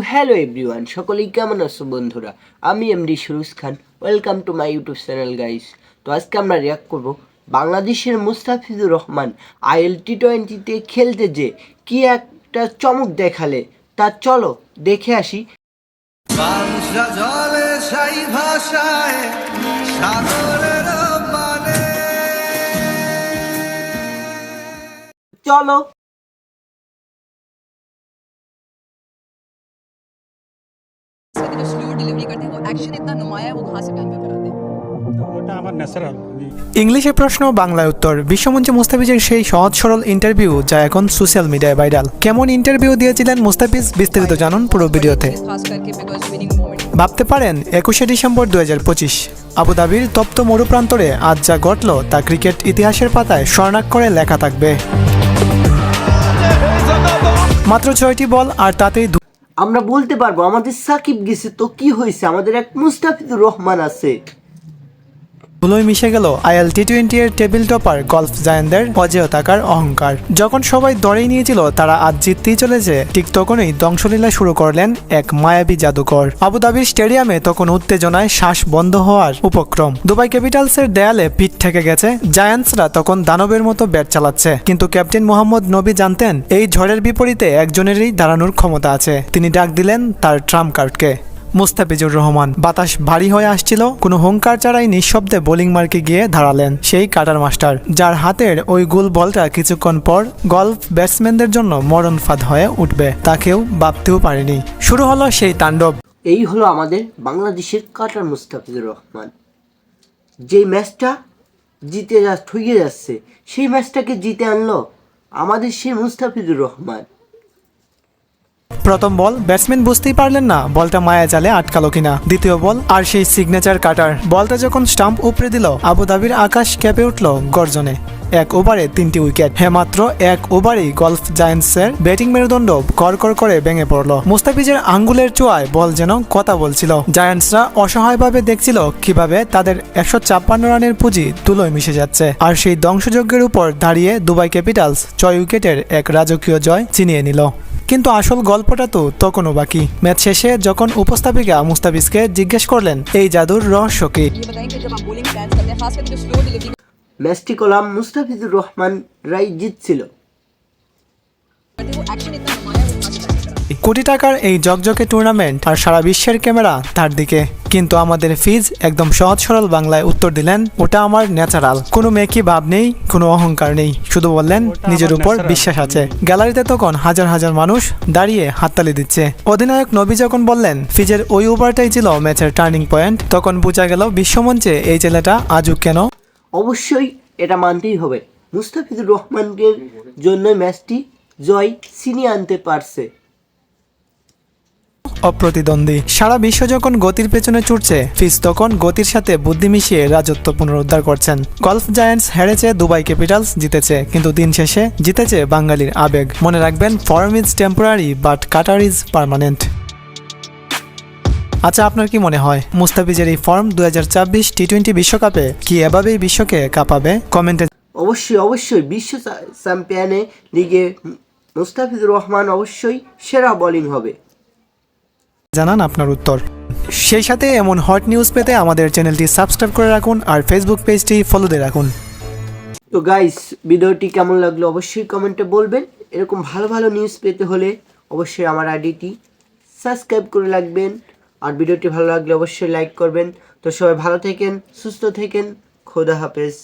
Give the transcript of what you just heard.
Hello everyone, সকলেই কেমন আছো বন্ধুরা? আমি MD Suruj Khan. Welcome to my YouTube channel guys. তো আজকে আমরা রিয়াক্ট করব বাংলাদেশের মুস্তাফিজুর রহমান আইএল টি20তে খেলতে যে কি একটা চমক দেখালে, তা চলো দেখে আসি। চলো। जो स्लो डिलीवरी करते हैं वो एक्शन इतना नुमाया है वो कहाँ से कैमरा कराते हैं। ইংলিশে প্রশ্ন, বাংলায় উত্তর। বিশ্বমঞ্চে মুস্তাফিজের সেই সহজ সরল ইন্টারভিউ যা এখন সোশ্যাল মিডিয়ায় ভাইরাল। কেমন ইন্টারভিউ দিয়েছিলেন মুস্তাফিজ, বিস্তারিত জানুন পুরো ভিডিওতে। खास करके बिकॉज विनिंग मोमेंट ভাবতে পারেন 21শে ডিসেম্বর 2025 আবুধাবির তপ্ত মরুপ্রান্তরে আজ যা ঘটল তা ক্রিকেট ইতিহাসের পাতায় স্বর্ণাক্ষরে লেখা থাকবে। মাত্র 6টি বল আর তাতেই আমরা বলতে পারবো আমাদের সাকিব গেছে তো কি হয়েছে, আমাদের এক মুস্তাফিজুর রহমান আছে। ধুলোয় মিশে গেল আইএল টি20 এর টেবিল টপার গলফ জায়ান্টদের অজেয় থাকার অহংকার। যখন সবাই দরেই নিয়েছিল তারা আজ জিততেই চলেছে, ঠিক তখনই ধ্বংসলীলা শুরু করলেন এক মায়াবী জাদুকর। আবুধাবির স্টেডিয়ামে তখন উত্তেজনায় শ্বাস বন্ধ হওয়ার উপক্রম। দুবাই ক্যাপিটালসের দেয়ালে পিঠ ঠেকে গেছে। জায়ান্টসরা তখন দানবের মতো ব্যাট চালাচ্ছে, কিন্তু ক্যাপ্টেন মোহাম্মদ নবী জানতেন এই ঝড়ের বিপরীতে একজনেরই দাঁড়ানোর ক্ষমতা আছে। তিনি ডাক দিলেন তার ট্রাম্প কার্ডকে, মুস্তাফিজুর রহমান। বাতাস ভারী হয়ে আসছিল, কোনো হুঙ্কার ছাড়াই নিঃশব্দে বোলিং মার্কে গিয়ে দাঁড়ালেন সেই কাটার মাস্টার, যার হাতের ওই গোল বলটা কিছুক্ষণ পর গলফ ব্যাটসম্যানদের জন্য মরণ ফাঁদ হয়ে উঠবে তা কেউ ভাবতেও পারেনি। শুরু হলো সেই তাণ্ডব। এই হলো আমাদের বাংলাদেশের কাটার মুস্তাফিজুর রহমান। যেই ম্যাচটা জিতে ঠুকে যাচ্ছে, সেই ম্যাচটাকে জিতে আনলো আমাদের সেই মুস্তাফিজুর রহমান। প্রথম বল ব্যাটসম্যান বুঝতেই পারলেন না বলটা মায়া জালে আটকালো কিনা। দ্বিতীয় বল আর সেই সিগনেচার কাটার। বলটা যখন স্টাম্প উপড়ে দিল, আবুধাবির আকাশ কেঁপে উঠল গর্জনে। 1 ওভারে 3টি উইকেট। মাত্র 1 ওভারেই গলফ জায়ান্টসের ব্যাটিং মেরুদণ্ড কড়কড় করে ভেঙে পড়ল। মুস্তাফিজের আঙ্গুলের চোয়ায় বল যেন কথা বলছিল। জায়ান্টসরা অসহায়ভাবে দেখছিল কিভাবে তাদের 156 রানের পুঁজি ধুলোয় মিশে যাচ্ছে, আর সেই ধ্বংসযজ্ঞের উপর দাঁড়িয়ে দুবাই ক্যাপিটালস 6 উইকেটের এক রাজকীয় জয় ছিনিয়ে নিল। কিন্তু আসল গল্পটা তো তখনও বাকি। ম্যাচ শেষে যখন উপস্থাপিকা মুস্তাফিজকে জিজ্ঞেস করলেন এই জাদুর রহস্য কি, ये बताएं कि जब आप बोलिंग स्टैंड करते हैं खास करके जो स्लो डिलीवरी ম্যাচটি কলাম মুস্তাফিজুর রহমান রাই জিতছিল। करते हैं वो एक्शन इतना नुमाया है वो कहाँ से कैमरा कराते हैं। কোটি টাকার এই জকজকে টুর্নামেন্ট আর সারা বিশ্বের ক্যামেরা তার দিকে, কিন্তু আমাদের ফিজ একদম সহজ সরল বাংলায় উত্তর দিলেন ওটা আমার ন্যাচারাল। কোনো মেকি ভাব নেই, কোনো অহংকার নেই, শুধু বললেন নিজের উপর বিশ্বাস আছে। গ্যালারিতে তখন হাজার হাজার মানুষ দাঁড়িয়ে হাততালি দিচ্ছে। অধিনায়ক নবী যখন বললেন ফিজের ওই ওভারটাই ছিল ম্যাচের টার্নিং পয়েন্ট, তখন বোঝা গেল বিশ্বমঞ্চে এই ছেলেটা আজও কেন। অবশ্যই এটা মানতেই হবে, মুস্তাফিজুর রহমানের জন্য ম্যাচটি জয় ছিনিয়ে আনতে পারছে। অপ্রতিদ্বন্দ্বী। সারা বিশ্ব যখন গতির পেছনে ছুটছে, ফিজ তখন গতির সাথে বুদ্ধি মিশিয়ে রাজত্ব পুনরুদ্ধার করছেন। গলফ জায়ান্টস হেরেছে, দুবাই ক্যাপিটালস জিতেছে, কিন্তু দিন শেষে জিতেছে বাঙালির আবেগ। মনে রাখবেন, form is temporary but cutter is permanent. আচ্ছা, আপনার কি মনে হয় মুস্তাফিজের এই ফর্ম 2024 টি20 বিশ্বকাপে কি এভাবেই বিশ্বকে কাঁপাবে? কমেন্টে অবশ্যই বিশ্ব চ্যাম্পিয়নে লিগে মুস্তাফিজুর রহমান অবশ্যই সেরা বোলিং হবে। জানান আপনার উত্তর। সেই সাথে এমন হট নিউজ পেতে আমাদের চ্যানেলটি সাবস্ক্রাইব করে রাখুন আর ফেসবুক পেজটি ফলো দিয়ে রাখুন। তো গাইস, ভিডিওটি কেমন লাগলো অবশ্যই কমেন্টে বলবেন। এরকম ভালো ভালো নিউজ পেতে হলে অবশ্যই আমার আইডিটি সাবস্ক্রাইব করে রাখবেন, আর ভিডিওটি ভালো লাগলে অবশ্যই লাইক করবেন। তো সবাই ভালো থাকেন, সুস্থ থাকেন, খোদা হাফেজ।